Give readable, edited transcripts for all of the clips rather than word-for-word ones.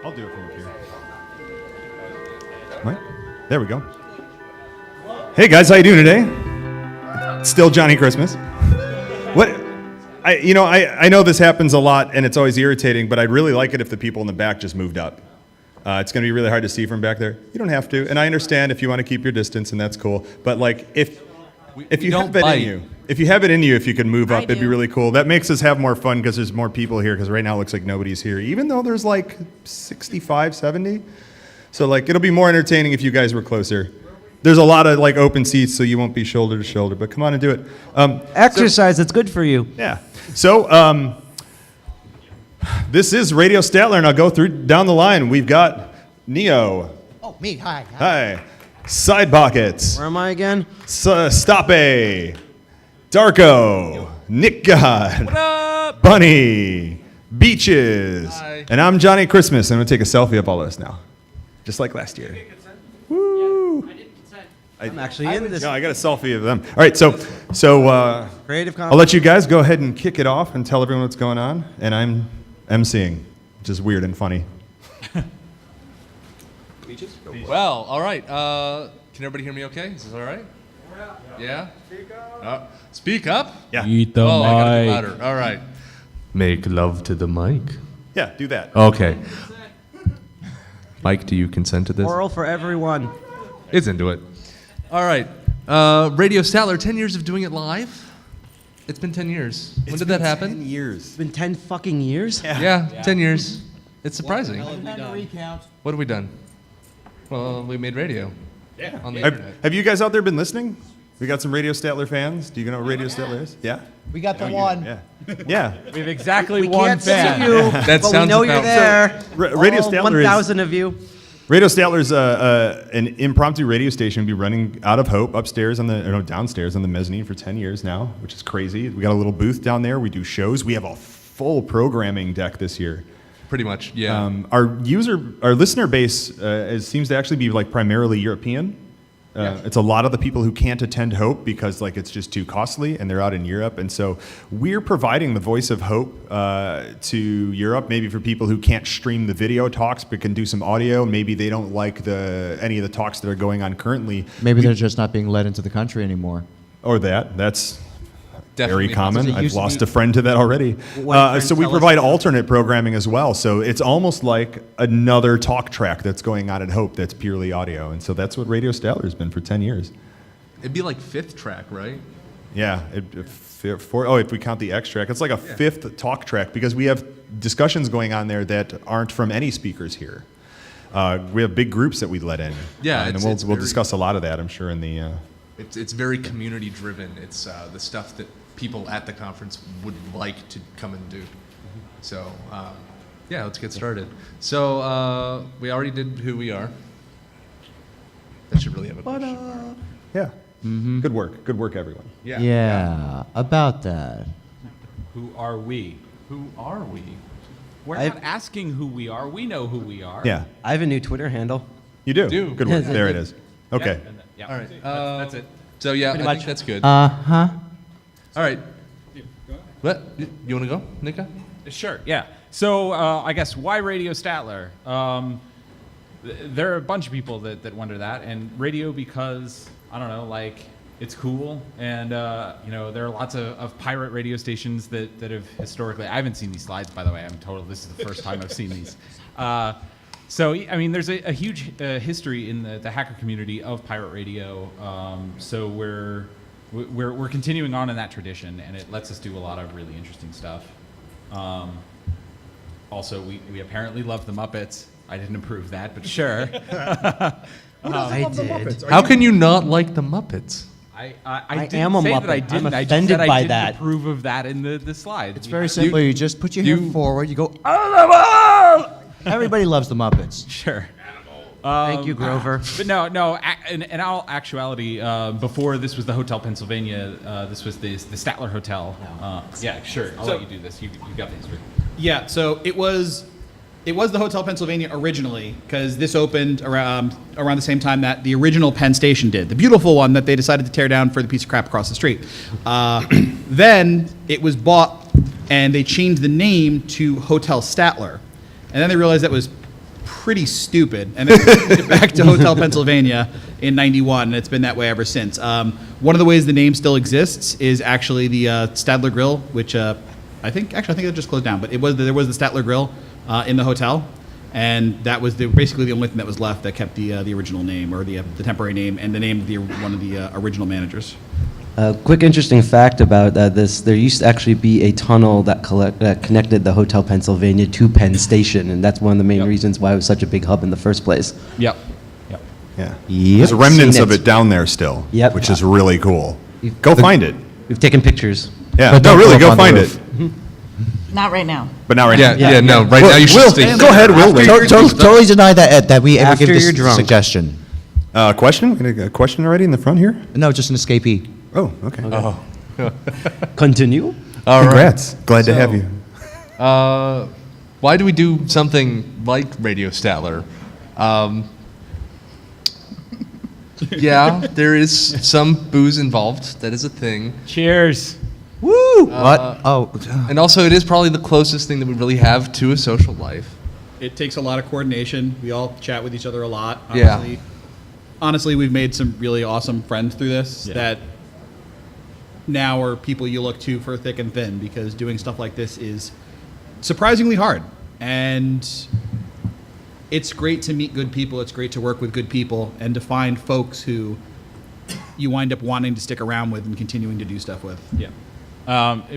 I'll do it from up here. Right? There we go. Hey guys, how you doing today? Still Johnny Christmas. What? I know this happens a lot and it's always irritating, but I'd really like it if the people in the back just moved up. It's going to be really hard to see from back there. You don't have to, and I understand if you want to keep your distance, and that's cool. But like, if you have it in you, if you can move up, it'd be really cool. That makes us have more fun because there's more people here. Because right now it looks like nobody's here, even though there's like 65, 70. So like, it'll be more entertaining if you guys were closer. There's a lot of like open seats, so you won't be shoulder to shoulder. But come on and do it. Exercise. It's good for you. Yeah. So. This is Radio Statler, and I'll go down the line. We've got Neo. Oh, me. Hi. Hi. Sidepocket. Where am I again? Stoppay. Darko. Nikgod. What up? Bunny. Beaches. Hi. And I'm Johnny Christmas. I'm going to take a selfie of all this now. Just like last year. Woo. I'm actually in this. No, I got a selfie of them. All right, so Creative I'll let you guys go ahead and kick it off and tell everyone what's going on. And I'm emceeing, which is weird and funny. Well, all right. Can everybody hear me okay? Is this all right? Yeah? Speak up? Yeah. Eat the I gotta be mic. louder. All right. Make love to the mic. Yeah, do that. Okay. Mike, do you consent to this? Oral for everyone. It's into it. All right. Radio Statler, 10 years of doing it live. It's been 10 years. When did that happen? 10 years. It's been 10 fucking years? Yeah, 10 years. It's surprising. Recount. What have we done? Well, we made radio. Yeah. On the internet. Have you guys out there been listening? We got some Radio Statler fans. Do you know what Radio Statler is? Yeah? We got the one. Yeah. Yeah. We have exactly We one can't fan. see you, That but we sounds know you're about- there. Radio All Statler is 1,000 of you. Radio Statler's an impromptu radio station. We've been running out of Hope upstairs downstairs on the mezzanine for 10 years now, which is crazy. We got a little booth down there. We do shows. We have a full programming deck this year. Pretty much, yeah. Our listener base seems to actually be like primarily European. It's a lot of the people who can't attend Hope because like it's just too costly and they're out in Europe. And so we're providing the voice of Hope to Europe, maybe for people who can't stream the video talks but can do some audio. Maybe they don't like any of the talks that are going on currently. Maybe they're just not being let into the country anymore. Or that's Definitely very common. It I've used to lost be- a friend to that already. friend So we tell us provide that. alternate programming as well. So it's almost like another talk track that's going on at Hope that's purely audio. And so that's what Radio Statler has been for 10 years. It'd be like fifth track, right? Yeah. If we count the X track, it's like a fifth talk track because we have discussions going on there that aren't from any speakers here. We have big groups that we let in. Yeah, and it's we'll very- discuss a lot of that, I'm sure, in the... It's very community driven. It's the stuff that people at the conference would like to come and do. So yeah, let's get started. So we already did who we are. That should really have a question. Yeah. Good work. Good work, everyone. Yeah, about that. Who are we? Who are we? We're I've- not asking who we are. We know who we are. Yeah, I have a new Twitter handle. you do. Do. Good work. There it is. Yeah, Okay. and yeah. All right. That's it. So yeah, I Pretty think much. that's good. Uh-huh. All right. What? You want to go, Nika? Sure. Yeah. So I guess why Radio Statler? There are a bunch of people that wonder that, and radio because I don't know, like it's cool, and you know there are lots of pirate radio stations that have historically. I haven't seen these slides, by the way. This is the first time I've seen these. So I mean, there's a huge history in the hacker community of pirate radio. So we're continuing on in that tradition, and it lets us do a lot of really interesting stuff. Also, we apparently love the Muppets. I didn't approve that, but sure. I did. How can you not like the Muppets? I didn't am a say Muppet. that I didn't. I'm I just offended said I by didn't that. approve of that in the slide. It's very simple. You just put your hand you- forward. You go, "Ah!" Everybody loves the Muppets. Sure. Thank you, Grover. But no. In all actuality, before this was the Hotel Pennsylvania. This was the Statler Hotel. Yeah, sure. I'll let you do this. You got the history. Yeah, so it was the Hotel Pennsylvania originally, because this opened around the same time that the original Penn Station did, the beautiful one that they decided to tear down for the piece of crap across the street. Then it was bought, and they changed the name to Hotel Statler, and then they realized that was pretty stupid, and then they changed it back to Hotel Pennsylvania in '91, and it's been that way ever since. One of the ways the name still exists is actually the Statler Grill, which I think it just closed down, but there was the Statler Grill in the hotel, and that was basically the only thing that was left that kept the original name, or the temporary name, and the name of one of the original managers. Quick interesting fact about this, there used to actually be a tunnel that connected the Hotel Pennsylvania to Penn Station, and that's one of the main reasons why it was such a big hub in the first place. Yep. Yeah. Yep. There's remnants Seen of it. it down there still. Yep. Which is really cool. Go find it. We've taken pictures. Yeah. But No, don't really, go go up on the find roof. it. Not right now. But not right Yeah, now. no. Right now you should Will, stay. go ahead, Will. Totally deny that, Ed, that we ever After give this you're drunk. suggestion. Question? We got a question already in the front here? No, just an escapee. Oh, okay. Continue. All right. Congrats. Glad to have So- you. Why do we do something like Radio Statler? Yeah, there is some booze involved. That is a thing. Cheers. Woo! What? Oh. And also, it is probably the closest thing that we really have to a social life. It takes a lot of coordination. We all chat with each other a lot. Yeah. Honestly, we've made some really awesome friends through this that now are people you look to for thick and thin, because doing stuff like this is surprisingly hard. And it's great to meet good people. It's great to work with good people and to find folks who you wind up wanting to stick around with and continuing to do stuff with. Yeah.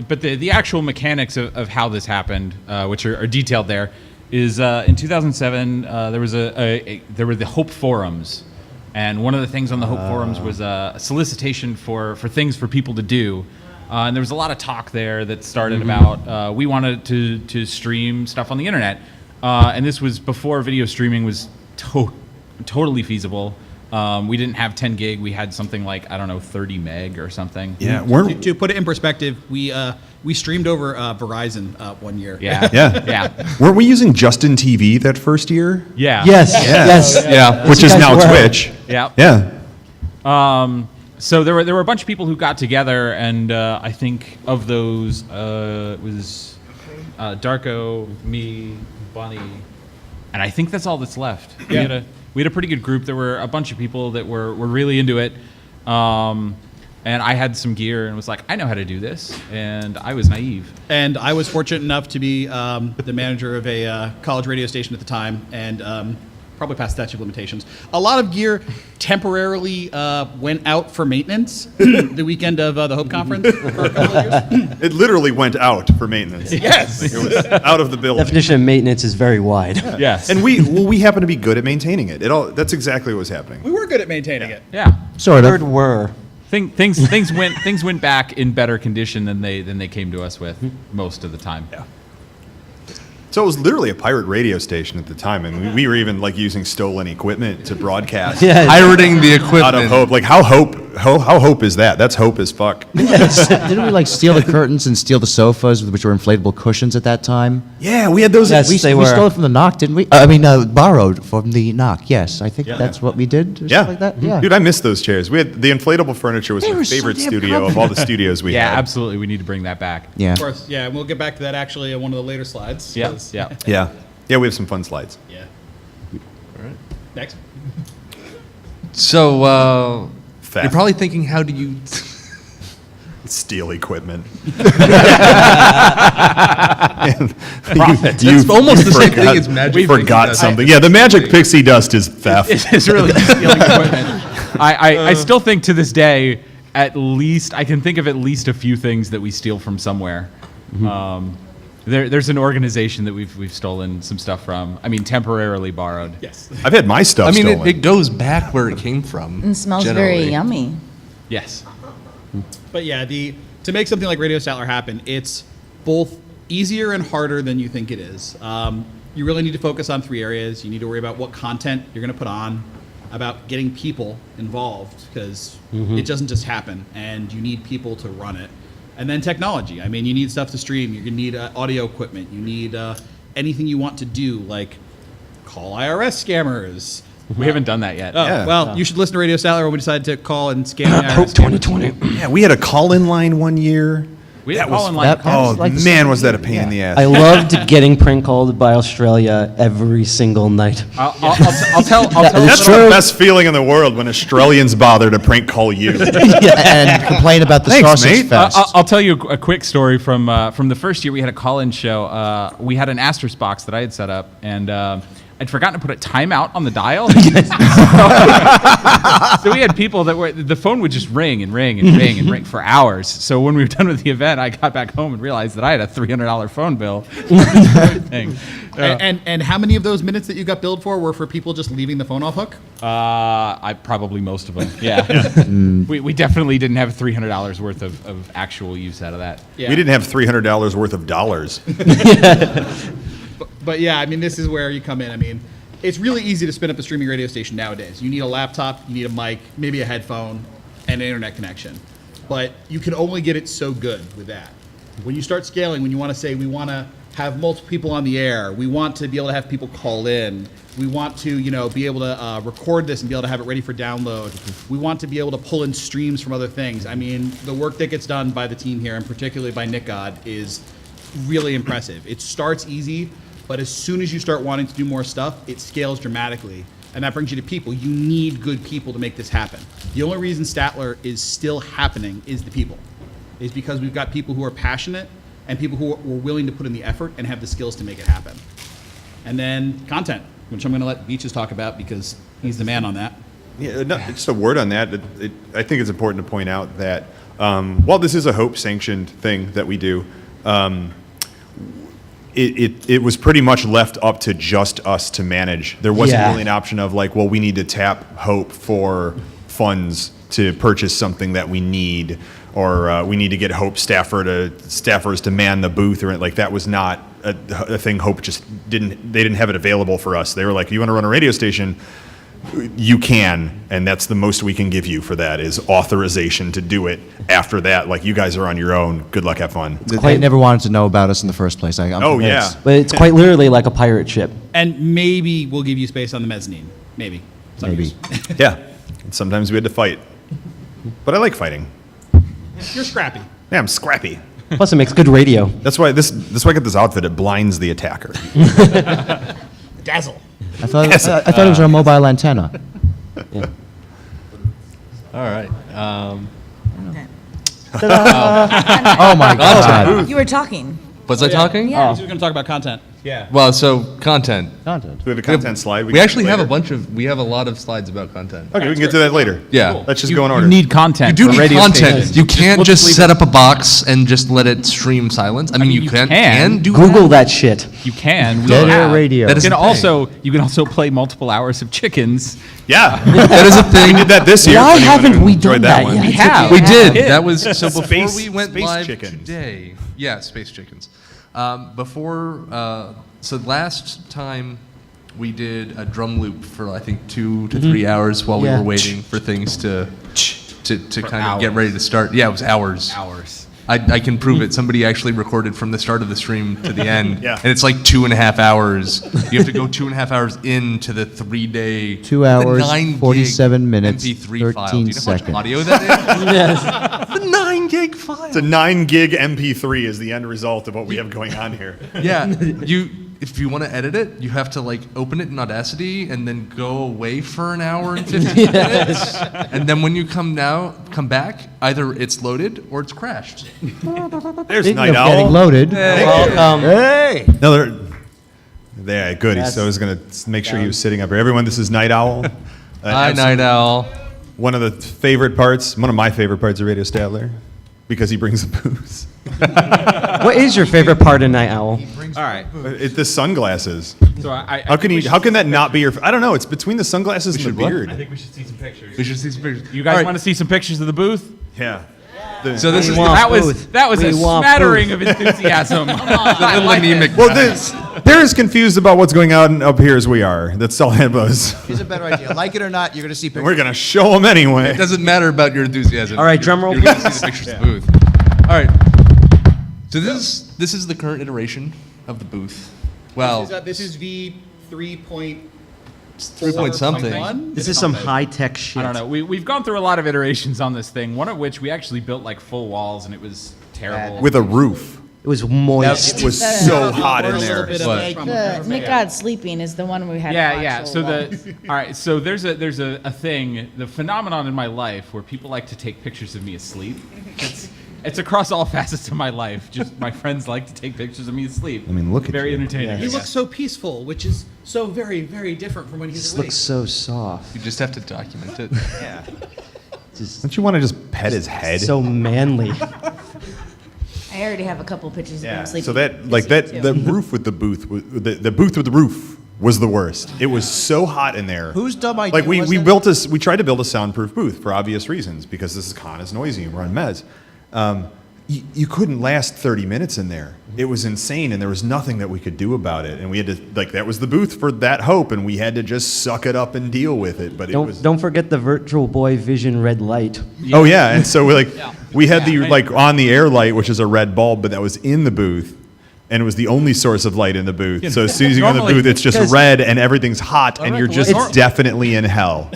But the actual mechanics of how this happened, which are detailed there, is in 2007 there were the Hope forums, and one of the things on the Hope forums was a solicitation for things for people to do, and there was a lot of talk there that started about we wanted to stream stuff on the internet, and this was before video streaming was totally feasible. We didn't have 10 gig. We had something like, I don't know, 30 meg or something. Yeah. To put it in perspective, we streamed over Verizon one year. Yeah. Yeah. Yeah. Weren't we using Justin TV that first year? Yeah. Yes. Yes. Yeah. Which You is guys now were. Twitch. Yeah. Yeah. So there were a bunch of people who got together, and I think of those it was Darko, me, Bunny, and I think that's all that's left. Yeah. We had a pretty good group. There were a bunch of people that were really into it, and I had some gear and was like, I know how to do this, and I was naive. And I was fortunate enough to be the manager of a college radio station at the time, and probably past statute of limitations. A lot of gear temporarily went out for maintenance the weekend of the Hope Conference for a couple of years. It literally went out for maintenance. Yes. It was out of the building. Definition of maintenance is very wide. Yes. And we happen to be good at maintaining it. That's exactly what was happening. We were good at maintaining it. yeah. Sort Third of. were. Things went back in better condition than they came to us with most of the time. Yeah. So it was literally a pirate radio station at the time, and we were even like using stolen equipment to broadcast Yeah. Pirating the equipment. out of Hope. Like how Hope how hope is that? That's hope as fuck. Didn't we like steal the curtains and steal the sofas, which were inflatable cushions at that time? Yeah, we had those. Yes, We they we were. stole it from the Knock, didn't we? Borrowed from the Knock. Yes, I think that's what we did. Or Yeah. something like that. Yeah. Dude, I miss those chairs. We had the inflatable furniture was They my were so favorite damn studio of all the studios we Yeah, had. absolutely. We need to bring that back. Yeah. Of course, yeah, and we'll get back to that actually on one of the later slides. Yeah, 'cause- yeah. Yeah. Yeah, we have some fun slides. Yeah. All right. Next. So Theft. you're probably thinking, how do you? Steal equipment. Profit. That's almost the same thing as magic. We forgot pixie dust. something. Yeah, the magic pixie dust is theft. It's really stealing equipment. I still think to this day, at least I can think of at least a few things that we steal from somewhere. There's an organization that we've stolen some stuff from. I mean, temporarily borrowed. Yes. I've had my stuff I mean, stolen. it goes back where it came from. And smells generally. very yummy. Yes. But yeah, to make something like Radio Statler happen, it's both easier and harder than you think it is. You really need to focus on 3 areas. You need to worry about what content you're going to put on, about getting people involved, because it doesn't just happen, and you need people to run it. And then technology. I mean, you need stuff to stream. You're going to need audio equipment. You need anything you want to do, like call IRS scammers. We haven't done that yet. Oh, Yeah. well, you should listen to Radio Statler when we decide to call and scam the IRS Hope scammers. 2020. Yeah, we had a call-in line one year. We had That a call was- in line. that- Oh, like the man, same was that a thing. pain in the ass. I loved getting prank called by Australia every single night. I'll tell. That's True. the best feeling in the world when Australians bother to prank call you. And complain about the Thanks, sausage mate. fest. I'll tell you a quick story from the first year we had a call-in show. We had an asterisk box that I had set up, and I'd forgotten to put a timeout on the dial. So we had people that the phone would just ring and ring and ring and ring for hours. So when we were done with the event, I got back home and realized that I had a $300 phone bill. Thing. And how many of those minutes that you got billed for were for people just leaving the phone off hook? I probably most of them. Yeah. We definitely didn't have $300 worth of actual use out of that. Yeah. We didn't have $300 worth of dollars. But yeah, I mean, this is where you come in. I mean, it's really easy to spin up a streaming radio station nowadays. You need a laptop, you need a mic, maybe a headphone, and an internet connection. But you can only get it so good with that. When you start scaling, when you want to say, we want to have multiple people on the air, we want to be able to have people call in, we want to, be able to record this and be able to have it ready for download. We want to be able to pull in streams from other things. I mean, the work that gets done by the team here, and particularly by Nikgod, is really impressive. It starts easy, but as soon as you start wanting to do more stuff, it scales dramatically. And that brings you to people. You need good people to make this happen. The only reason Statler is still happening is the people. Is because we've got people who are passionate and people who are willing to put in the effort and have the skills to make it happen. And then content, which I'm going to let Beaches talk about because he's the man on that. Yeah, no, just a word on that. I think it's important to point out that while this is a Hope-sanctioned thing that we do, it was pretty much left up to just us to manage. There wasn't Yeah. really an option of like, well, we need to tap Hope for funds to purchase something that we need, or we need to get Hope staffers to man the booth, or like that was not a thing. Hope just didn't have it available for us. They were like, you want to run a radio station? You can, and that's the most we can give you for that is authorization to do it. After that, like, you guys are on your own. Good luck, have fun. They never wanted to know about us in the first place. I'm Oh, convinced. yeah. But it's quite literally like a pirate ship. And maybe we'll give you space on the mezzanine. Maybe. Some Maybe. years. Yeah. And sometimes we had to fight. But I like fighting. You're scrappy. Yeah, I'm scrappy. Plus, it makes good radio. That's why I got this outfit. It blinds the attacker. Dazzle. I thought it was our mobile antenna. All right. Oh my God. You were talking. Was I talking? Yeah. We're going to talk about content. Well, so content. Content. Do we have a content slide? We can actually do have a later? bunch of. We have a lot of slides about content. Okay, we can get to that later. Yeah. Let's just go in order. You need content. You do for need radio content. stations. You can't Let's just leave set it- up a box and just let it stream silence. I mean, you can do Google that. that shit. You can. We Dead air have. radio. That is You can the thing. also play multiple hours of chickens. Yeah. That is a We thing. did that this year. Why if anyone haven't we enjoyed done that one. yet? We have. We did. Yeah. That was so before Space- we went space live chickens. today. Yeah, space chickens. So last time we did a drum loop for I think 2 to 3 hours while we Yeah. were waiting for things to to kind of get ready to start. Yeah, it was hours. Hours. I can prove it. Somebody actually recorded from the start of the stream to the end. Yeah. And it's like 2.5 hours. You have to go 2.5 hours into the 3-day. 2 hours, 9 47 minutes, MP3 file. Do 13 you know how much seconds. audio that is? Yes. The 9 gig file. It's a 9 gig MP3 is the end result of what we have going on here. Yeah. If you want to edit it, you have to like open it in Audacity and then go away for an hour and 15 minutes. And then when you come back, either it's loaded or it's crashed. There's Speaking Night of Owl. getting loaded. Welcome. Hey! Another. There, good. Yes. So I was going to make sure he was sitting up here. Everyone, this is Night Owl. Hi, Night Owl. One of the favorite parts, one of my favorite parts of Radio Statler, because he brings the booze. What is your favorite part of Night Owl? All right. It's the sunglasses. So How can that not be your? I don't know. It's between the sunglasses and the should what? beard. I think we should see some pictures. We should see some pictures. You guys All right. want to see some pictures of the booth? Yeah. So this is want That was booth. that was We a want smattering of enthusiasm. I little like it. anemic. Well, they're as confused about what's going on up here as we are. That's all that was. Here's a better idea. Like it or not, you're going to see And pictures. we're gonna show them anyway. It doesn't matter about your enthusiasm. All right, drum roll, You're going to see the pictures of the booth. All right. So this is the current iteration of the booth. Well, This is V 3.4 3 something. This is some high-tech shit. I don't know. We've gone through a lot of iterations on this thing. One of which we actually built like full walls, and it was terrible. With a roof. It was moist. It was so hot in there. What? The Nikgod sleeping is the one we had. Yeah, an yeah. actual So wall. all right. So there's a thing, the phenomenon in my life where people like to take pictures of me asleep. It's across all facets of my life. Just my friends like to take pictures of me asleep. I mean, look at very you. entertaining. He looks so peaceful, which is so very, very different from when he's This awake. looks so soft. You just have to document it. Just Don't you want to just pet his head? so manly. I already have a couple pictures of yeah. him sleeping. So the roof with the booth, the booth with the roof was the worst. It was so hot in there. Whose dumb idea Like we was that? we tried to build a soundproof booth for obvious reasons because this con is noisy and we're on meds. You couldn't last 30 minutes in there. It was insane, and there was nothing that we could do about it. And we had to that was the booth for that hope, and we had to just suck it up and deal with it. But it was Don't forget the Virtual Boy Vision red light. oh yeah, and so we had the on the air light, which is a red bulb, but that was in the booth. And it was the only source of light in the booth. So as soon as you go in the Normally- booth, it's just red and everything's hot, and you're just It's- definitely in hell.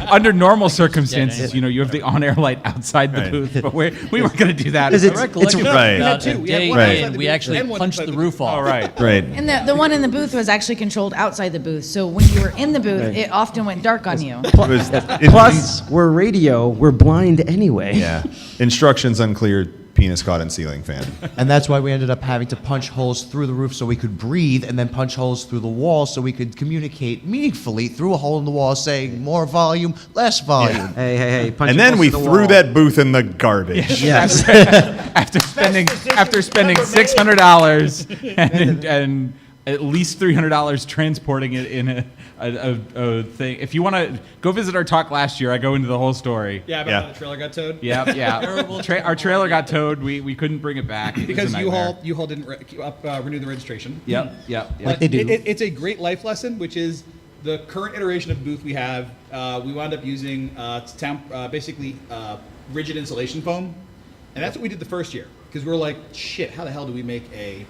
Under normal circumstances, you have the on-air light outside the Right. booth, but we weren't going to do that. 'Cause it's Right. We had Right. two. We had one Right. outside the We booth actually and one punched inside the roof off. All right. Right. And the one in the booth was actually controlled outside the booth. So when you were in the booth, Right. it often went dark on you. It was, Plus, we're radio. We're blind anyway. yeah. Instructions unclear. Penis caught in ceiling fan. And that's why we ended up having to punch holes through the roof so we could breathe, and then punch holes through the wall so we could communicate meaningfully through a hole in the wall, saying more volume, less volume. Hey, punch And it then close we to the threw wall. that booth in the garbage. Yes. After spending $600 and at least $300 transporting it in a thing. If you want to go visit our talk last year, I go into the whole story. Yeah, about Yeah. how the trailer got towed. Yeah. Our trailer got towed. We couldn't bring it back. It was Because a nightmare. U-Haul didn't renew the registration. Yep. But they do. It's a great life lesson, which is the current iteration of the booth we have. We wound up using basically rigid insulation foam, and that's what we did the first year because we were like, shit, how the hell do we make a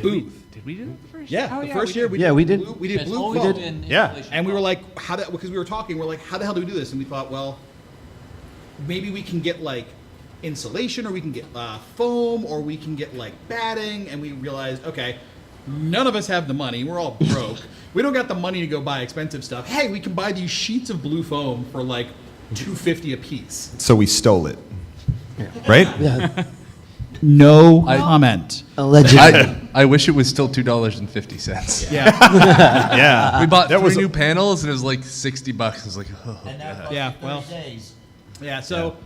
booth? Did we do it the first Yeah, year? the first year we Yeah, did we did. blue, we did It's blue always foam. been Yeah. insulation And we were foam. like, because we were talking, we're like, how the hell do we do this? And we thought, well, maybe we can get like insulation, or we can get foam, or we can get like batting. And we realized, okay, none of us have the money. We're all broke. We don't got the money to go buy expensive stuff. Hey, we can buy these sheets of blue foam for like $2.50 a piece. So we stole it. Right? No comment. Allegedly. I wish it was still $2.50. Yeah, Yeah. We bought That three was- new panels and it was like $60. I was like, oh. yeah. Well, yeah. So,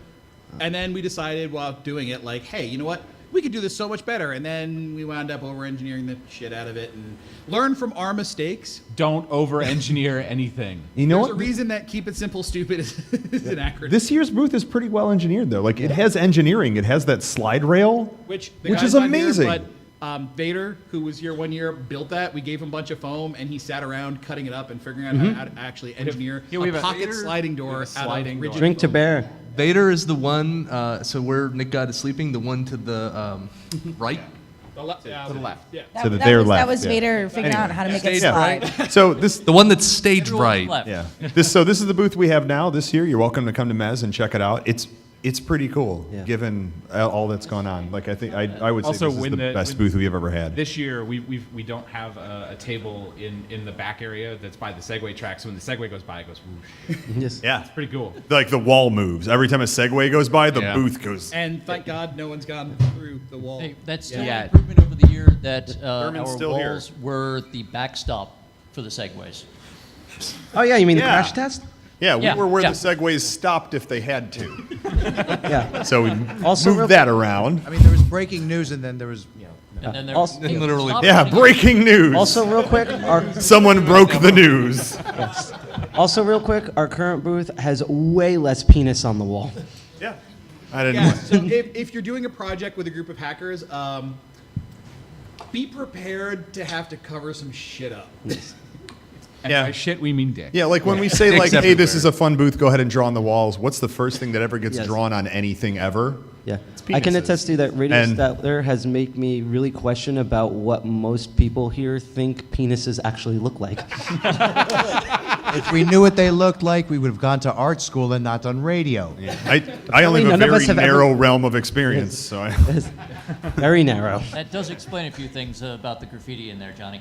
and then we decided while doing it, like, hey, you know what? We could do this so much better. And then we wound up over-engineering the shit out of it and learn from our mistakes. Don't over-engineer anything. You know There's a what? reason that keep it simple, stupid is an acronym. This year's booth is pretty well engineered, though. Like, it has engineering. It has that slide rail, which the which guy's is not here, amazing. but Vader, who was here one year, built that. We gave him a bunch of foam, and he sat around cutting it up and figuring out how to actually engineer Yeah, we a have a pocket Vader- sliding we have door a sliding out of door. rigid Drink to foam. bear. Vader is the one. So where Nikgod is sleeping, the one to the right. To the left. Yeah. To the their left. That was yeah. Vader figuring out how to make it Stage slide. right. So this, The one that's stage right. yeah. This is the booth we have now this year. You're welcome to come to Mez and check it out. It's pretty cool, Yeah. given all that's going on. Like I think I would say Also, this is when the the- best when- booth we've ever had. This year, we don't have a table in the back area that's by the Segway track. So when the Segway goes by, it goes whoosh. Yes. Yeah, It's pretty cool. like the wall moves every time a Segway goes by. The Yeah. booth goes. And thank God no one's gone through the wall. Hey, that's still Yeah. an improvement over the year that Herman's our still here. walls were the backstop for the segways. Oh yeah, you mean Yeah. the crash test? Yeah, we Yeah, were where yeah. the Segways stopped if they had to. Yeah. So we Also real- moved that around. I mean, there was breaking news, and then there was, And then there, Also- they Literally. stopped Yeah, putting it- breaking news. Also, real quick, Someone broke the news. our current booth has way less penis on the wall. Yeah, I didn't. Yeah, so if you're doing a project with a group of hackers, be prepared to have to cover some shit up. And Yeah. by shit, we mean dick. Yeah, like when we say like, Dicks hey, this everywhere. is a fun booth, go ahead and draw on the walls. What's the first thing that ever gets Yes. drawn on anything ever? Yeah, I can penises. attest to you that Radio And- Statler has made me really question about what most people here think penises actually look like. if we knew what they looked like, we would have gone to art school and not done radio. I only have a none of very us have ever- narrow realm of experience, so I, Very narrow. That does explain a few things about the graffiti in there, Johnny.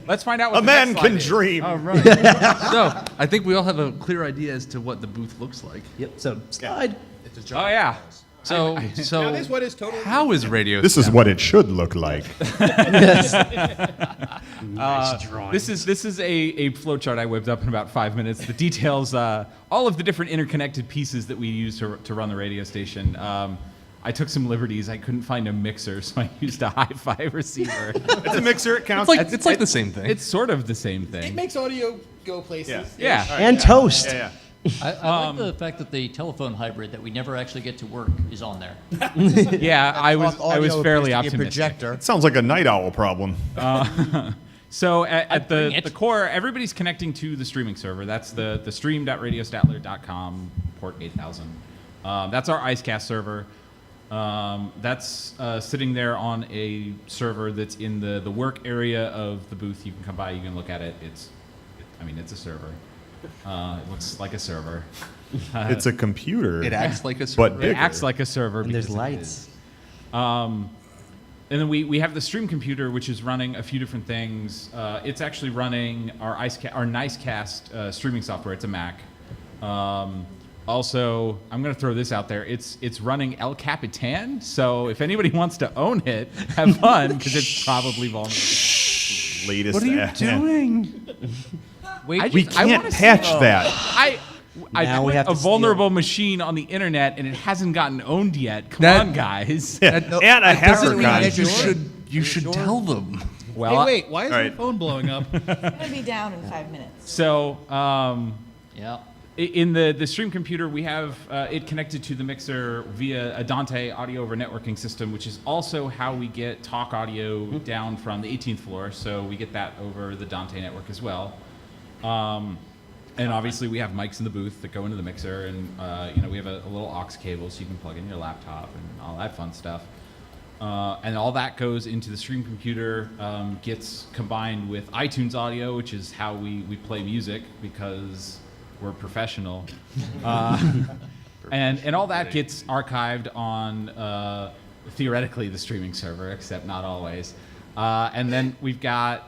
Let's find out what a the man next can slide is. dream. So I think we all have a clear idea as to what the booth looks like. Yep. So slide. Oh yeah. So Now this one is totally. how is radio? This is what it should look like. This is a flowchart I whipped up in about 5 minutes. The details, all of the different interconnected pieces that we use to run the radio station. I took some liberties. I couldn't find a mixer, so I used a hi-fi receiver. It's a mixer. It counts. It's like the same thing. It's sort of the same It thing. makes audio go places. Yeah. And toast. yeah. I like the fact that the telephone hybrid that we never actually get to work is on there. Yeah, I was Audio fairly appears to be a optimistic. projector. It sounds like a night owl problem. So at bring the it. core, everybody's connecting to the streaming server. That's the stream.radiostatler.com, port 8000. That's our IceCast server. That's sitting there on a server that's in the work area of the booth. You can come by, you can look at it. It's a server. It looks like a server. It's a computer. It acts like a but server. bigger. It acts like a server. And there's because it lights. is. And then we have the stream computer, which is running a few different things. It's actually running our Nicecast streaming software. It's a Mac. Also, I'm going to throw this out there. It's running El Capitan. So if anybody wants to own it, have fun because it's probably vulnerable. Latest. What are you app. doing? Wait, We can't patch that. I Now we put have a to steal. vulnerable machine on the internet and it hasn't gotten owned yet. Come That- on, guys. Yeah, and a hacker doesn't mean got that it. You should tell them. Well, Hey, wait, why is All my right. phone blowing up? It's gonna be down in 5 minutes. So yeah. in the stream computer, we have it connected to the mixer via a Dante audio over networking system, which is also how we get talk audio down from the 18th floor. So we get that over the Dante network as well. And obviously, we have mics in the booth that go into the mixer, and we have a little aux cable so you can plug in your laptop and all that fun stuff. And all that goes into the stream computer, gets combined with iTunes audio, which is how we play music because we're professional. And all that gets archived on, theoretically, the streaming server, except not always. And then we've got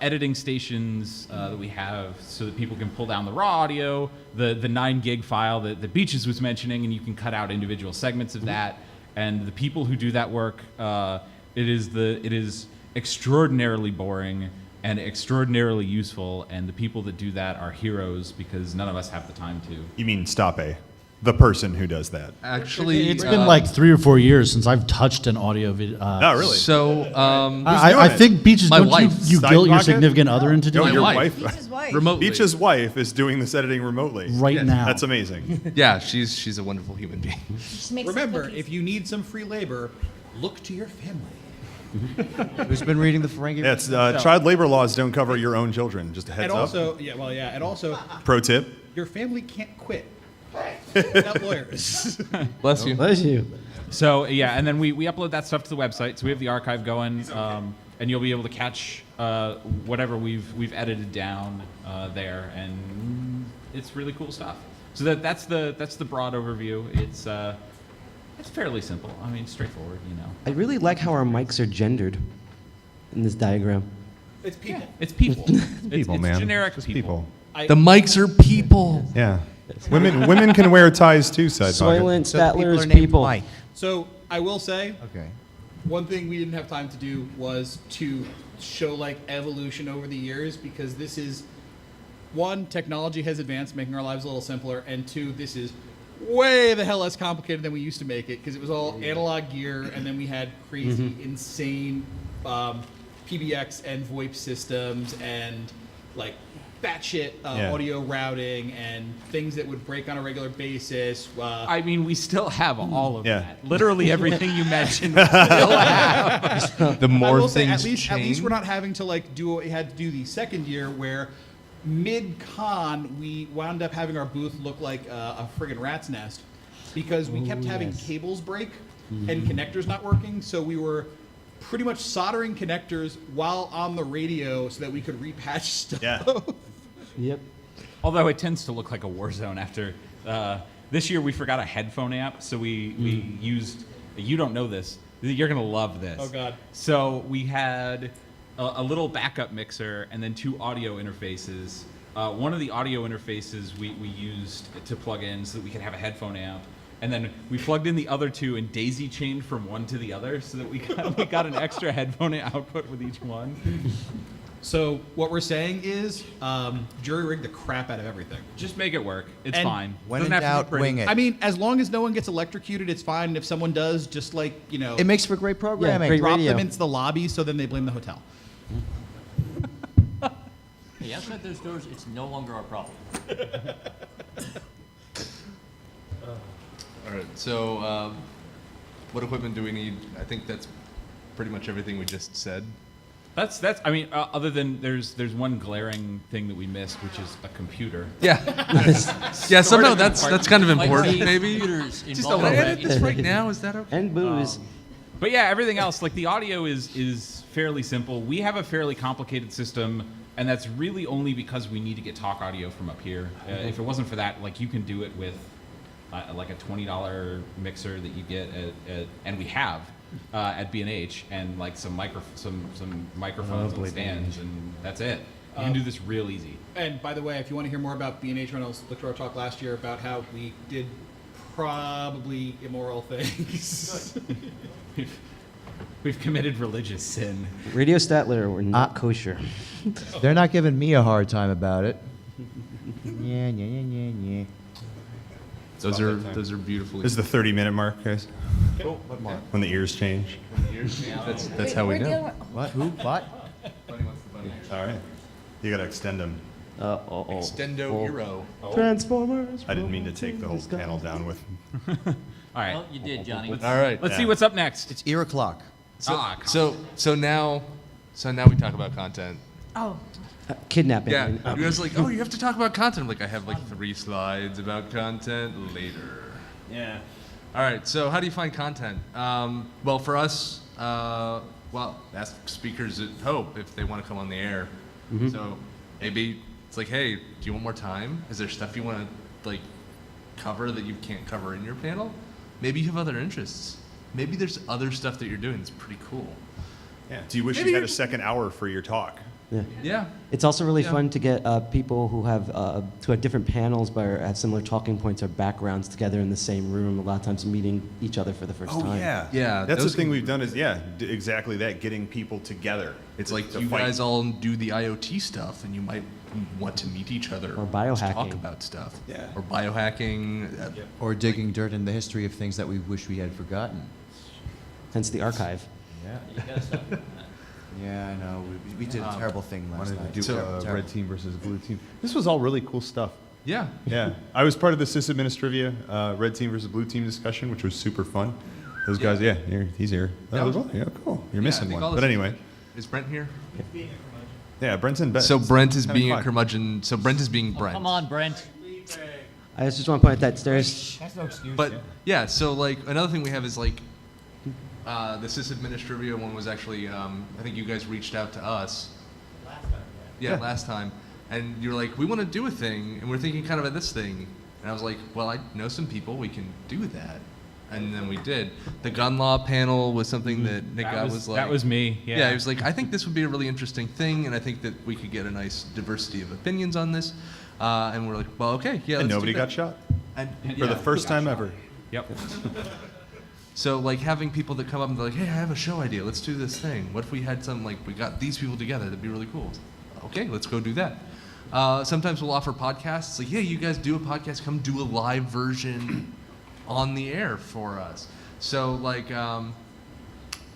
editing stations that we have so that people can pull down the raw audio, the 9 gig file that Beaches was mentioning, and you can cut out individual segments of that. And the people who do that work, it is extraordinarily boring and extraordinarily useful. And the people that do that are heroes because none of us have the time to. You mean Stoppay, the person who does that? Actually, It's been like 3 or 4 years since I've touched an audio video. Oh, really? So I think Beaches, My don't wife. you guilt your Sidepocket? significant other into No, doing your it wife. wife. Beach's wife. remotely. Beach's wife is doing this editing remotely. right now. That's amazing. Yeah, she's a wonderful human being. Just make some Remember, cookies. if you need some free labor, look to your family. Who's been reading the Ferengi? Yeah, it's, child labor laws don't cover your own children. Just a heads And up. also, and also, Pro tip. your family can't quit without lawyers. Bless you. Bless you. So yeah, and then we upload that stuff to the website. So we have the archive going, and you'll be able to catch whatever we've edited down there, and it's really cool stuff. So that's the broad overview. It's fairly simple. I mean, straightforward, you know. I really like how our mics are gendered in this diagram. It's people. It's people. People, it's man. generic Just people. The mics are people. Yeah. Women can wear ties too, Sidepocket. Soylent So the people Statler are is named people. Mike. So I will say, Okay. one thing we didn't have time to do was to show like evolution over the years, because this is, one, technology has advanced, making our lives a little simpler, and two, this is way the hell less complicated than we used to make it, because it was all analog gear, and then we had crazy, insane PBX and VoIP systems, and like batshit audio routing, and things that would break on a regular basis. I mean, we still have all of Yeah. that. Literally everything you mentioned, we still have. The I more will say, things at least change. we're not having to like do what we had to do the second year, where mid-con we wound up having our booth look like a friggin' rat's nest, because we kept having cables break and connectors not working. So we were pretty much soldering connectors while on the radio so that we could repatch stuff. Yeah. Yep. Although it tends to look like a war zone after. This year we forgot a headphone amp, so we used. You don't know this. You're gonna love this. Oh, God. So we had a little backup mixer and then two audio interfaces. One of the audio interfaces we used to plug in so that we could have a headphone amp. And then we plugged in the other two and daisy chained from one to the other so that we got an extra headphone output with each one. So what we're saying is, jury rig the crap out of everything. Just make it work. It's And fine. When Doesn't in have to be doubt, pretty. wing it. I mean, as long as no one gets electrocuted, it's fine. And if someone does, just like, you know, It makes for great programming. great drop radio. them into the lobby, so then they blame the hotel. Hey, outside those doors, it's no longer our problem. All right. So, what equipment do we need? I think that's pretty much everything we just said. That's. I mean, other than there's one glaring thing that we missed, which is a computer. Yeah. Yeah. Somehow that's kind of important. Like Maybe. computers Just involved can I in edit that. this right now? Is that okay? And booze. But yeah, everything else, like the audio is fairly simple. We have a fairly complicated system, and that's really only because we need to get talk audio from up here. If it wasn't for that, like you can do it with like a $20 mixer that you get at and we have at B&H, and like some microphones and stands, and that's it. You can do this real easy. And by the way, if you want to hear more about B&H Reynolds, look to our talk last year about how we did probably immoral things. We've committed religious sin. Radio Statler, we're not kosher. They're not giving me a hard time about it. Yeah. Those are beautiful. This is the 30-minute mark, guys. What mark? When the ears change. That's how we know. What? Who? What? All right. You got to extend them. Extendo Euro. Transformers. I didn't mean to take the whole panel down with. All right. Well, you did, Johnny. All right. Let's see what's up next. It's ear o'clock. So now we talk about content. Oh, Kidnapping. Yeah. You guys are like, oh, you have to talk about content. I'm like, I have like 3 slides about content later. Yeah. All right. So how do you find content? Well, for us, ask speakers at Hope if they want to come on the air. So maybe it's like, hey, do you want more time? Is there stuff you want to like cover that you can't cover in your panel? Maybe you have other interests. Maybe there's other stuff that you're doing that's pretty cool. Yeah. Do you wish Maybe you had you're- a second hour for your talk? Yeah. It's also really Yeah. fun to get people who have different panels but have similar talking points or backgrounds together in the same room. A lot of times meeting each other for the first time. Yeah, That's the those thing can- we've done is exactly that, getting people together. It's like to you fight. guys all do the IoT stuff, and you might want to meet each other Or to biohacking. talk about stuff. Yeah. Or biohacking. Or digging dirt in the history of things that we wish we had forgotten. Hence the archive. Yeah. You gotta stop doing that. Yeah, I know. We did a terrible thing last Wanted night. to do Terrible. red team versus blue team. This was all really cool stuff. Yeah. Yeah, I was part of the sysadministrivia red team versus blue team discussion, which was super fun. Those guys, yeah, he's here. That was- Yeah, cool. You're I missing think one. all But this- anyway. Is Brent here? Yeah, Brent's in bed. So Brent is Having being a fun. curmudgeon. So Brent is being Oh, Brent. come on, Brent. I just want to point out that there's But yeah, so like another thing we have is like the sysadministrivia one was actually I think you guys reached out to us. Last time, and you were like, we want to do a thing, and we're thinking kind of at this thing, and I was like, well, I know some people, we can do that, and then we did. The gun law panel was something that Nikgod was like. That was me. Yeah. Yeah, he was like, I think this would be a really interesting thing, and I think that we could get a nice diversity of opinions on this, and we're like, well, okay, yeah. And let's nobody do that. got shot. And, For the first time ever. Yep. So like having people that come up and they're like, hey, I have a show idea. Let's do this thing. What if we had some like we got these people together? That'd be really cool. Okay, let's go do that. Sometimes we'll offer podcasts. Like, yeah, you guys do a podcast. Come do a live version on the air for us. So like, and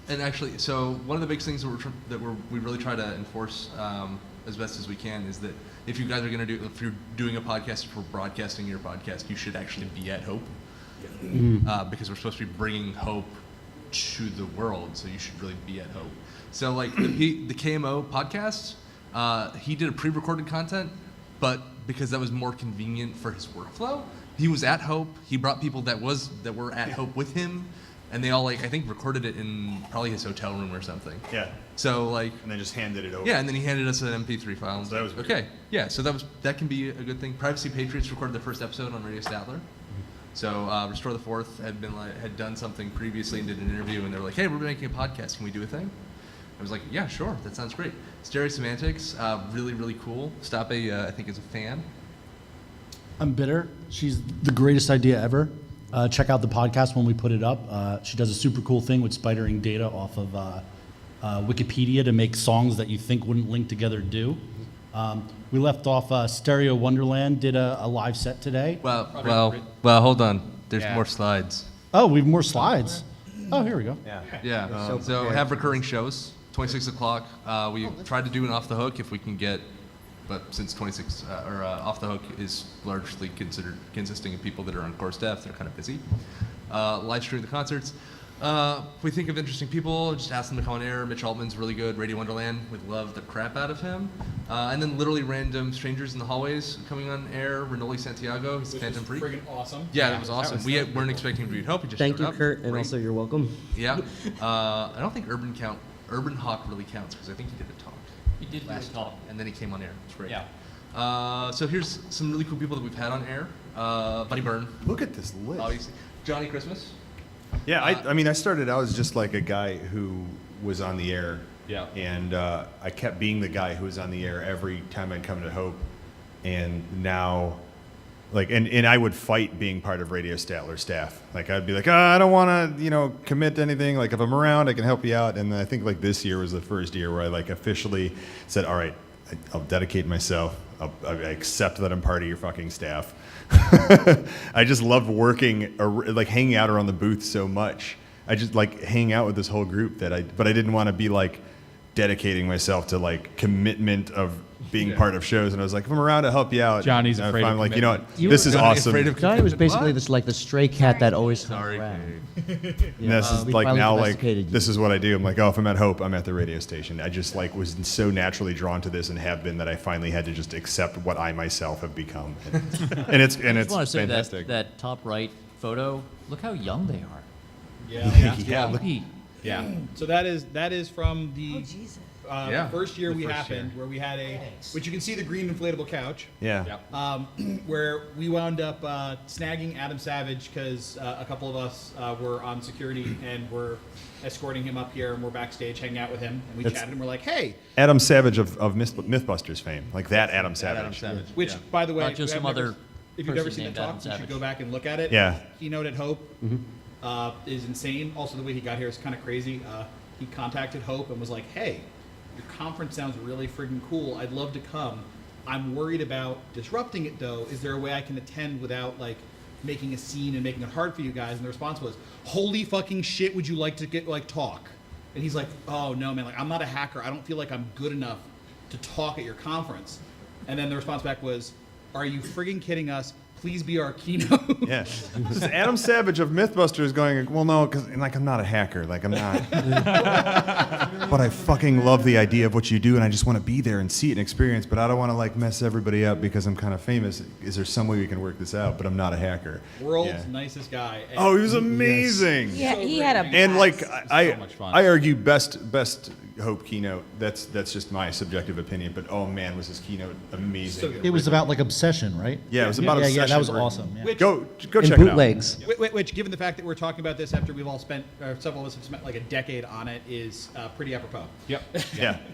actually, so one of the big things that we really try to enforce as best as we can is that if you guys are gonna do, if you're doing a podcast for broadcasting your podcast, you should actually be at Hope. Because we're supposed to be bringing hope to the world, so you should really be at Hope. So like the KMO podcast, he did a pre-recorded content, but because that was more convenient for his workflow, he was at Hope. He brought people that were at Hope with him, and they all like I think recorded it in probably his hotel room or something. Yeah. So like. And then just handed it over. Yeah, and then he handed us an MP3 file. So that was okay. Yeah, so that can be a good thing. Privacy Patriots recorded their first episode on Radio Statler. So Restore the Fourth had done something previously and did an interview, and they were like, "Hey, we're making a podcast. Can we do a thing?" I was like, "Yeah, sure. That sounds great." Stereo Semantics, really, really cool. Stoppay, I think, is a fan. I'm bitter. She's the greatest idea ever. Check out the podcast when we put it up. She does a super cool thing with spidering data off of Wikipedia to make songs that you think wouldn't link together do. We left off Stereo Wonderland did a live set today. Well, hold on. There's more slides. Oh, we have more slides. Oh, here we go. Yeah. So have recurring shows. 26 o'clock. We tried to do an Off the Hook if we can get, but since 26 or Off the Hook is largely consisting of people that are on core staff, they're kind of busy. Live stream the concerts. If we think of interesting people, just ask them to come on air. Mitch Altman's really good. Radio Wonderland, would love the crap out of him. And then literally random strangers in the hallways coming on air. Renoli Santiago, he's a Phantom Freak. Friggin' awesome. Yeah, that was awesome. We weren't expecting him to be at Hope. He just thank showed you, up. Kurt, and Great. also you're welcome. Yeah. I don't think Urban Hawk really counts because I think he did a talk. He did do a talk. And then he came on air. It's great. Yeah. So here's some really cool people that we've had on air. Buddy Byrne, Look at this list. obviously. Johnny Christmas. Yeah, I mean, I started out as just like a guy who was on the air. Yeah. And I kept being the guy who was on the air every time I'd come to Hope. And now, like, and I would fight being part of Radio Statler staff. Like, I'd be like, I don't want to, commit to anything. Like, if I'm around, I can help you out. And I think, like, this year was the first year where I, like, officially said, all right, I'll dedicate myself. I accept that I'm part of your fucking staff. I just loved working, like hanging out around the booth so much. I just like hang out with this whole group but I didn't want to be like dedicating myself to like commitment of being part of shows. And I was like, if I'm around to help you out, Johnny's if afraid I'm of like, you know what, commitment. this is Johnny's awesome. afraid of Johnny was commitment. basically What? this like the stray cat that always hung Sorry, around. And this is we like finally now, like, domesticated you. this is what I do. I'm like, oh, if I'm at Hope, I'm at the radio station. I just like was so naturally drawn to this and have been that I finally had to just accept what I myself have become. And it's I just want to say fantastic. that top right photo, look how young they are. Yeah, look- Pete. Yeah. So that is from the Jesus. first year The we first happened, where we had which you can see the green inflatable couch, yeah. where we wound up snagging Adam Savage because a couple of us were on security and were escorting him up here, and we're backstage hanging out with him, and we That's- chatted and we're like, hey, Adam Savage of Mythbusters fame, like that Adam Savage. Adam Savage. which by the way, Not just if you some have never- other if you've never person seen the named talk, Adam you should Savage. go back and look at it. Yeah. Keynote at Hope is insane. Also, the way he got here is kind of crazy. He contacted Hope and was like, hey, your conference sounds really friggin' cool. I'd love to come. I'm worried about disrupting it, though. Is there a way I can attend without, like, making a scene and making it hard for you guys? And the response was, holy fucking shit, would you like to talk? And he's like, oh, no, man, like, I'm not a hacker. I don't feel like I'm good enough to talk at your conference. And then the response back was, are you friggin' kidding us? please be our keynote. Yeah. This is Adam Savage of Mythbusters going, well, no, because like I'm not a hacker. Like I'm not. But I fucking love the idea of what you do, and I just want to be there and see it and experience, but I don't want to like mess everybody up because I'm kind of famous. Is there some way we can work this out? But I'm not a hacker. World's nicest guy. And Oh, he was amazing. Yeah, he had a blast. And like So much fun. I argue best Hope keynote. That's just my subjective opinion. But oh man, was his keynote amazing. It was about like obsession, right? Yeah, it was about yeah, obsession. that was where- awesome. Yeah. Go And check it out. bootlegs. Which, given the fact that we're talking about this after we've all spent, several of us have spent like a decade on it, is pretty apropos. Yep.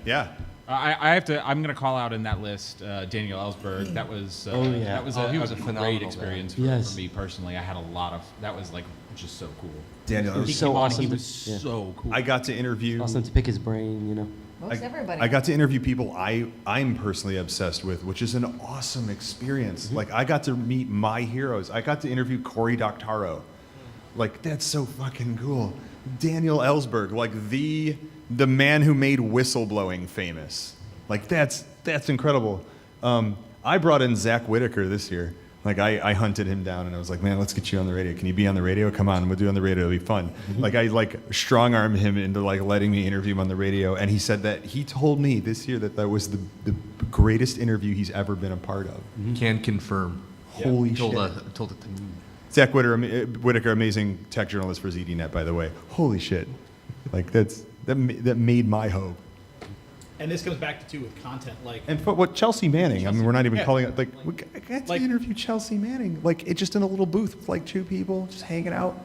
Yeah. I have to. I'm going to call out in that list Daniel Ellsberg. That was. Oh, yeah. That was he was a a great phenomenal experience for, Yes. for me personally. I had a lot of. That was like just so cool. Daniel, It was He so came on, awesome. He to- was yeah. so cool. I got to interview. Awesome to pick his brain, you know. Most everybody. I got to interview people I'm personally obsessed with, which is an awesome experience. Like I got to meet my heroes. I got to interview Cory Doctorow. Like that's so fucking cool. Daniel Ellsberg, like the man who made whistleblowing famous. Like that's incredible. I brought in Zach Whitaker this year. Like I hunted him down and I was like, man, let's get you on the radio. Can you be on the radio? Come on, we'll do it on the radio. It'll be fun. Like I strong-armed him into like letting me interview him on the radio. And he said that he told me this year that was the greatest interview he's ever been a part of. Can confirm. Holy Told shit. told it to me. Zach Whitaker, amazing tech journalist for ZDNet, by the way. Holy shit. Like that made my hope. And this comes back to too with content, like And what Chelsea Manning, I mean, we're not even yeah. calling it, like, I got to Like- interview Chelsea Manning. Like, it's just in a little booth with like two people just hanging out.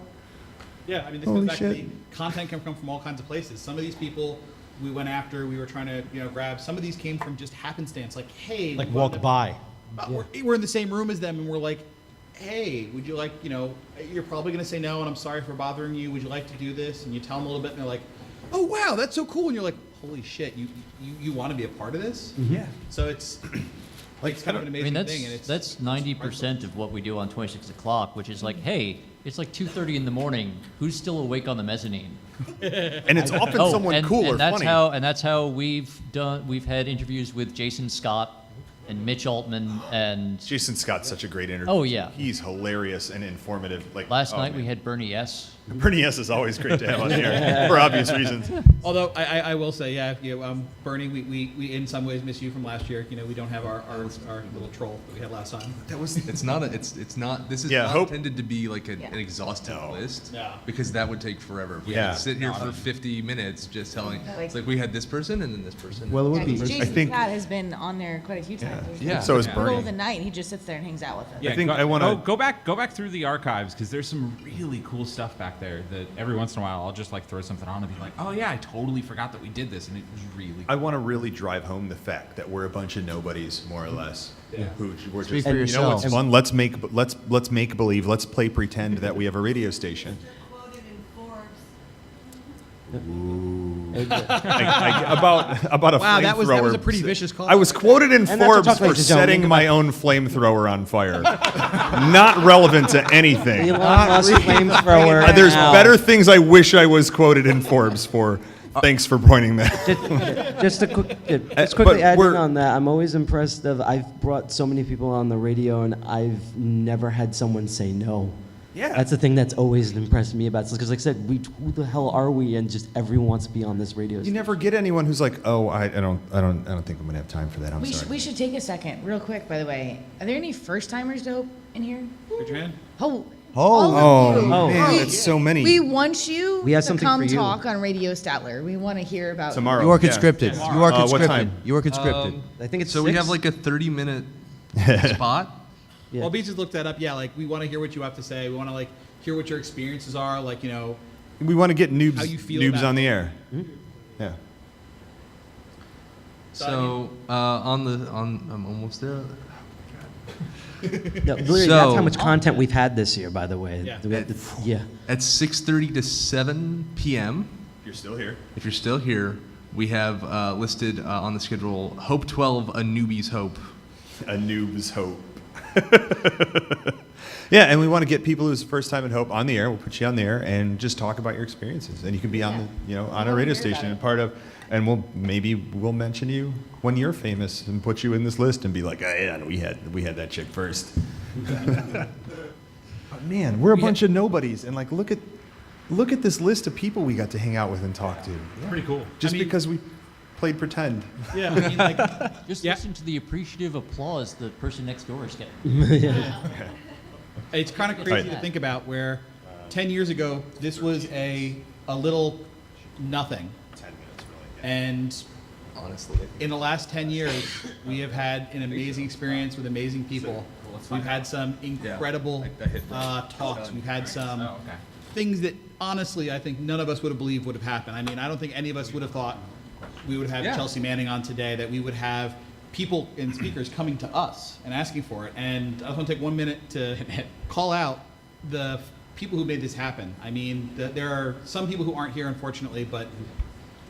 yeah, I mean this Holy goes back to shit. the content can come from all kinds of places. Some of these people we went after, we were trying to grab. Some of these came from just happenstance, like hey, Like we walk wanted to- by. We're in the same room as them, and we're like, hey, would you like, you're probably going to say no, and I'm sorry for bothering you. Would you like to do this? And you tell them a little bit, and they're like, oh, wow, that's so cool. And you're like, holy shit, you want to be a part of this? Yeah. So it's like it's kind of an I amazing mean, thing. And it's that's 90% of what we do on 26 o'clock, which is like, hey, it's like 2:30 in the morning. Who's still awake on the mezzanine? And it's often someone cool or that's funny. That's how we've had interviews with Jason Scott and Mitch Altman and Jason Scott's such a great interview. Oh, yeah. He's hilarious and informative. Like last oh, night man. we had Bernie S. Bernie S. is always great to have on here for obvious reasons. Although I will say, yeah, Bernie, we in some ways miss you from last year. We don't have our little troll that we had last time. It's not. This is Yeah, not Hope- intended to be like an Yeah. exhaustive No. list. Yeah. Because that would take forever. If we Yeah. had to sit here for 50 minutes just telling. It's like we had this person and then this person. Well, it Yeah, would be. 'cause I Jason think- Scott has been on there quite a few times. Yeah. So is Middle Bernie. of the night, he just sits there and hangs out with us. Yeah, I think go, I wanna- go back through the archives because there's some really cool stuff back there that every once in a while I'll just like throw something on and be like, oh yeah, I totally forgot that we did this, and it was really. I want to really drive home the fact that we're a bunch of nobodies, more or less. Who we're just, for you know what's yourself. fun? Let's make believe. Let's play pretend that we have a radio station. About a Wow, that was flamethrower. a pretty vicious call. I was quoted in And that's what Forbes talking for about the zone. setting Think my own flamethrower on fire. Not relevant to anything. Elon Musk flamethrower. There's Ow. better things I wish I was quoted in Forbes for. Thanks for pointing that. Just quickly but adding we're- on that, I'm always impressed of I've brought so many people on the radio and I've never had someone say no. Yeah. That's the thing that's always impressed me about this because, like I said, who the hell are we? And just everyone wants to be on this radio. You never get anyone who's like, oh, I don't think I'm gonna have time for that. I'm We sorry. should take a second, real quick, by the way. Are there any first timers to hope in here? Raise your hand. Oh. Oh. all of you. man, We- that's so many. We want you We have to something come for you. talk on Radio Statler. We want to hear about Tomorrow. You are yeah. conscripted. You are What conscripted. time? You are conscripted. I think it's so we have 6. like a 30-minute spot. Yeah. Well, Beats has looked that up. Yeah, like we want to hear what you have to say. We want to like hear what your experiences are. Like We want to get noobs, How you feel noobs about on the air. Yeah. So I'm almost there. No, literally, So- that's how much content we've had this year, by the way. Yeah. We have to- yeah. At 6:30 to 7 p.m. If you're still here. If you're still here, we have listed on the schedule Hope 12, A Newbie's Hope. A noob's hope. Yeah, and we want to get people who's first time at Hope on the air. We'll put you on the air and just talk about your experiences. And you can be on the, on a radio station and part of. and we'll mention you when you're famous and put you in this list and be like, oh, yeah, we had that chick first. But man, we're a bunch of nobodies, and like look at this list of people we got to hang out with and talk to. Pretty cool. Just because we played pretend. Yeah, I mean, like, Just listen to the appreciative applause the person next door is getting. it's kind of crazy to think about where 10 years ago, this was a little nothing. 10 minutes, really. And Honestly. in the last 10 years, we have had an amazing experience with amazing people. We've had some incredible talks. We've had some things that, honestly, I think none of us would have believed would have happened. I mean, I don't think any of us would have thought we would have Chelsea Manning on today, that we would have people and speakers coming to us and asking for it. And I just want to take 1 minute to call out the people who made this happen. I mean, there are some people who aren't here, unfortunately, but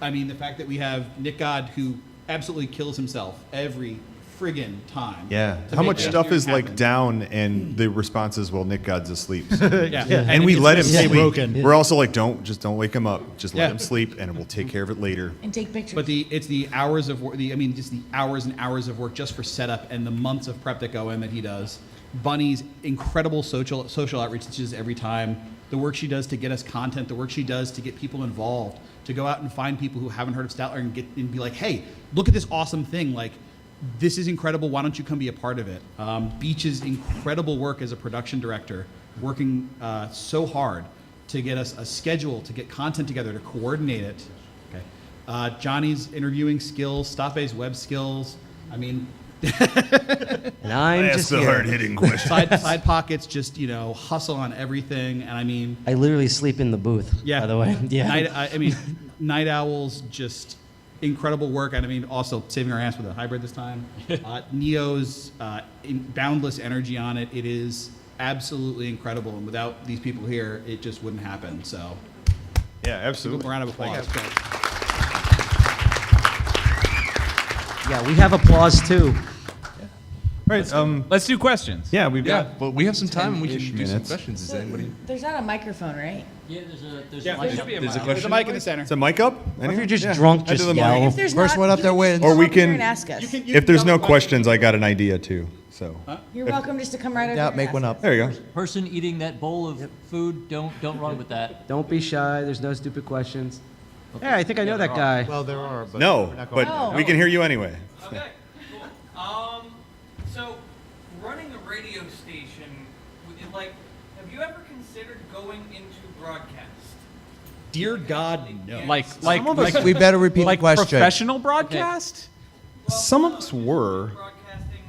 I mean, the fact that we have Nikgod, who absolutely kills himself every friggin' time. Yeah. to How make much this stuff is happen. like down, and the response is, well, Nick-God's asleep. Yeah. And we let him Stay sleep. broken. We're also like, don't wake him up. Just let Yeah. him sleep, and we'll take care of it later. And take pictures. But it's the hours of work, just the hours and hours of work just for setup and the months of prep that go in that he does. Bunny's incredible social outreach that she does every time. The work she does to get us content, the work she does to get people involved, to go out and find people who haven't heard of Statler and be like, hey, look at this awesome thing. Like, this is incredible. Why don't you come be a part of it? Beach's incredible work as a production director, working so hard to get us a schedule, to get content together, to coordinate it. Okay. Johnny's interviewing skills, Stoppay's web skills. I mean, And I'm Ask just the here. hard-hitting question. side pockets just hustle on everything. And I mean, I literally sleep in the booth. yeah. By the way. Yeah. Night Owls just incredible work. And I mean, also saving our ass with a hybrid this time. Neo's boundless energy on it. It is absolutely incredible. And without these people here, it just wouldn't happen. So, Yeah, absolutely. a round of applause. Yeah, we have applause too. All right. Let's do questions. Yeah, we've Yeah, got. but we have some time and we can 10-ish do some minutes. questions. Is anybody? There's not a microphone, right? Yeah, there's Yeah, a mic there up. should be a There's a mic. question? There's a mic in the center. Is the mic up? Or if you're just Yeah. drunk, I do just the mic. yell. If there's First not, one up you there can wins. just Or come we up here can- and ask us. If there's no questions, I got an idea too. So You're welcome just to come right over Yeah, here and make ask one us. up. there you go. Person eating that bowl of food, don't run with that. Don't be shy. There's no stupid questions. Yeah, I think I know that guy. Well, there are, but No, we're not going but Oh. we can hear you anyway. Okay, cool. So running a radio station, have you ever considered going into broadcast? Dear God, no. Like we better repeat like the question. professional broadcast? Some of us were. Broadcasting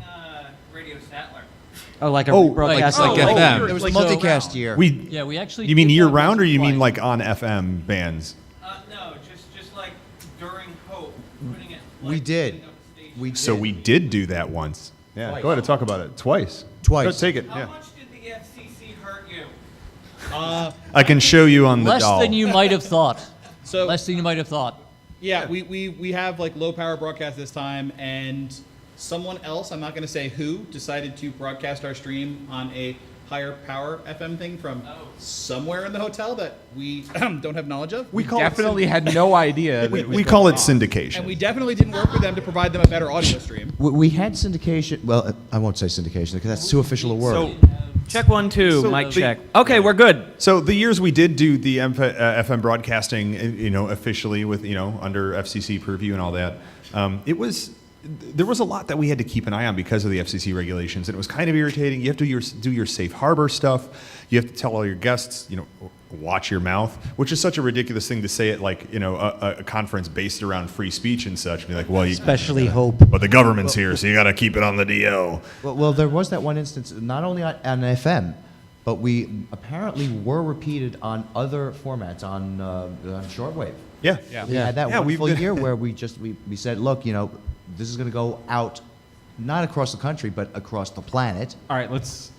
Radio Statler. Oh, like a Oh, broadcast. like FM. There was Like a multicast year. We. Yeah, we actually. You mean did year that round, or once you mean twice. like on FM bands? No, just like during Hope, putting it. We did. We So we did do that once. Yeah. Go ahead and talk about it. Twice. Twice. Go take it. How Yeah. much did the FCC hurt you? I can show you on the Less doll. than you might have thought. So Less than you might have thought. yeah, we have like low power broadcast this time, and someone else, I'm not going to say who, decided to broadcast our stream on a higher power FM thing from somewhere in the hotel that we don't have knowledge of. We call Definitely had no idea. that it was we call it going on. syndication. And we definitely didn't work with them to provide them a better audio stream. We had syndication. Well, I won't say syndication because that's too official a word. Check 1, 2, So mic the- check. Okay, we're good. So the years we did do the FM broadcasting, officially with, under FCC purview and all that, there was a lot that we had to keep an eye on because of the FCC regulations, and it was kind of irritating. You have to do your safe harbor stuff. You have to tell all your guests, watch your mouth, which is such a ridiculous thing to say at a conference based around free speech and such. Be like, well, Especially Hope. but the government's here, so you got to keep it on the DL. Well, there was that one instance, not only on FM, but we apparently were repeated on other formats on shortwave. Yeah. We had that Yeah, we've wonderful been- year where we said, look, this is going to go out, not across the country, but across the planet. All right, let's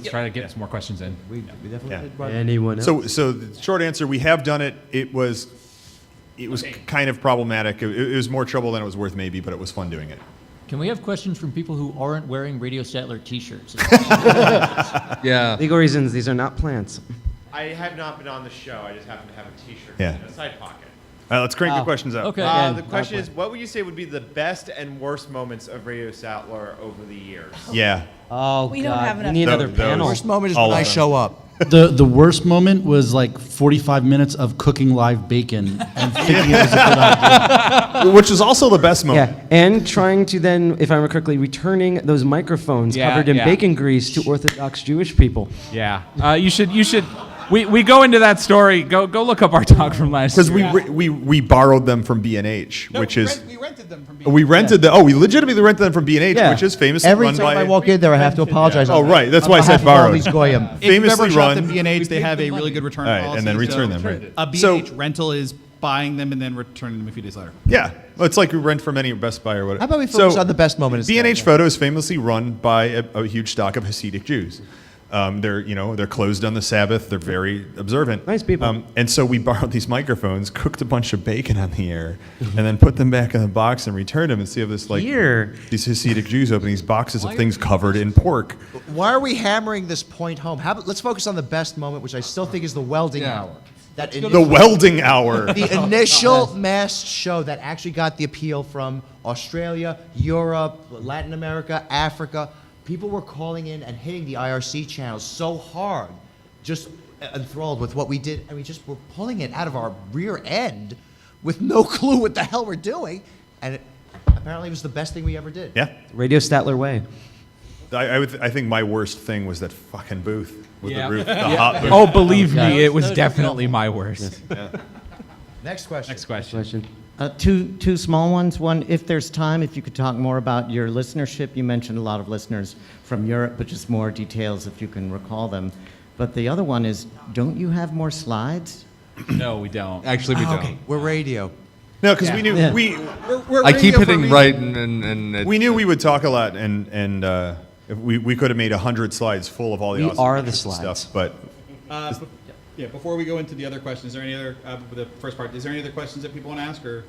try to get some more questions in. We definitely Yeah. did. Brought- Anyone else? So the short answer, we have done it. It was kind of problematic. It was more trouble than it was worth, maybe, but it was fun doing it. Can we have questions from people who aren't wearing Radio Statler t-shirts? Yeah. Legal reasons, these are not plants. I have not been on the show. I just happen to have a T-shirt. Yeah. And a Sidepocket. All right, let's crank the questions out. Okay. The question is, what would you say would be the best and worst moments of Radio Statler over the years? Yeah. Oh, We don't God. have We enough need time. another panel. First moment is All when of I them. show up. The worst moment was like 45 minutes of cooking live bacon and thinking it was a good idea. Which is also the best moment. Yeah, and trying to then, if I remember correctly, returning those microphones Yeah, covered in yeah. bacon grease to Orthodox Jewish people. Yeah. You should. We go into that story. Go look up our talk from last year. Because we borrowed them from B&H, which is we rented them from we rented we legitimately rented them from B&H, Yeah. which is famously Every run time by I walk in there, I have to apologize. Oh, right. That's on why I said behalf of all borrowed. these goyim. If you've famously ever shopped run. at B&H, they have a really good return All right, policy. and then so return them, right. A B&H So- rental is buying them and then returning them a few days later. Yeah, well, it's like we rent from any Best Buy or whatever. How about we focus on the best moment instead? B&H Photo is famously run by a huge stock of Hasidic Jews. They're closed on the Sabbath. They're very observant. Nice people. And so we borrowed these microphones, cooked a bunch of bacon on the air, and then put them back in the box and returned them. And see if this these Hasidic Jews open these boxes of things covered in pork. Why are we hammering this point home? Let's focus on the best moment, which I still think is the welding hour. The welding hour. The initial mass show that actually got the appeal from Australia, Europe, Latin America, Africa. People were calling in and hitting the IRC channels so hard, just enthralled with what we did, and we just were pulling it out of our rear end with no clue what the hell we're doing, and apparently it was the best thing we ever did. Yeah. Radio Statler way. I think my worst thing was that fucking booth with Yeah. the roof, the hot booth. Oh, believe me, it was Those definitely my worst. Next question. Next question. Question. Two small ones. One, if there's time, if you could talk more about your listenership. You mentioned a lot of listeners from Europe, but just more details if you can recall them. But the other one is, don't you have more slides? No, we don't. Actually, we don't. We're radio. No, because we knew I keep hitting right, and we knew we would talk a lot, and if we could have made 100 slides full of all the We awesome are the stuff, slides. but Yeah, before we go into the other questions, is there any other, the first part, is there any other questions that people want to ask, or?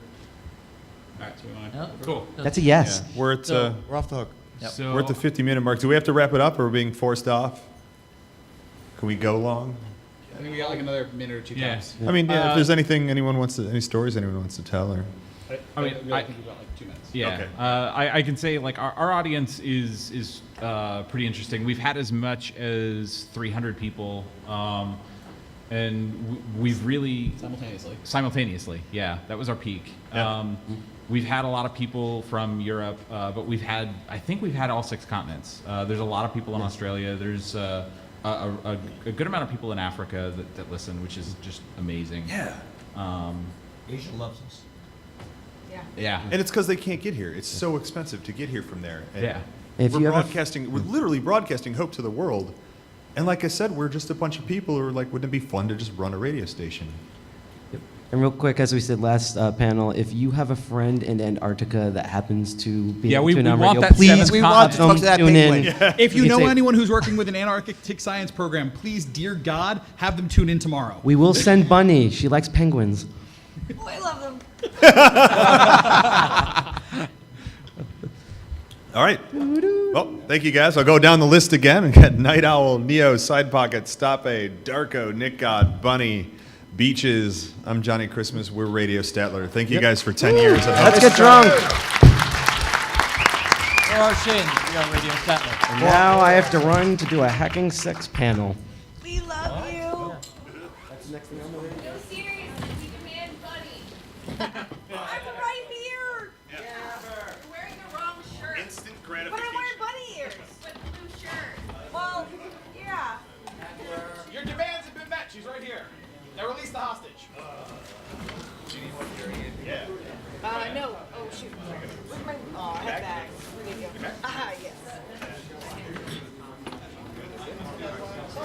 All right, so we want to, cool. That's a yes. we're at We're off the hook. So we're at the 50-minute mark. Do we have to wrap it up, or are we being forced off? Can we go long? I think we got like another minute or two Yeah. tops. I mean, if there's anything any stories anyone wants to tell, or I think we've got like 2 minutes. Yeah, Okay. I can say like our audience is pretty interesting. We've had as much as 300 people, and we've really simultaneously. Yeah, that was our peak. Yeah. We've had a lot of people from Europe, but I think we've had all 6 continents. There's a lot of people in Australia. There's a good amount of people in Africa that listen, which is just amazing. yeah. Asia loves us. Yeah. And it's because they can't get here. It's so expensive to get here from there. And Yeah. If we're you ever- broadcasting. We're literally broadcasting hope to the world. And like I said, we're just a bunch of people who are like, wouldn't it be fun to just run a radio station? And real quick, as we said last panel, if you have a friend in Antarctica that happens to be Yeah, able we to want radio, that please seventh We want to talk to that tune in. penguin. If you You know can say- anyone who's working with an Antarctic science program, please, dear God, have them tune in tomorrow. We will send Bunny. She likes penguins. Oh, I love them. All right. Well, thank you guys. I'll go down the list again and get Night Owl, Neo, Sidepocket, Stoppay, Darko, Nikgod, Bunny, Beaches. I'm Johnny Christmas. We're Radio Statler. Thank you guys for 10 years. Let's get drunk. For our shins, we are Radio Statler. And now I have to run to do a hacking sex panel. We love you. No, seriously, we demand Bunny. I'm right here. Yeah. You're wearing the wrong shirt. Instant But I'm wearing bunny ears. With blue shirt. Well, yeah. Your demands have been met. She's right here. Now release the hostage. No. Oh, shoot. Where's my, I have bags. Where did you go?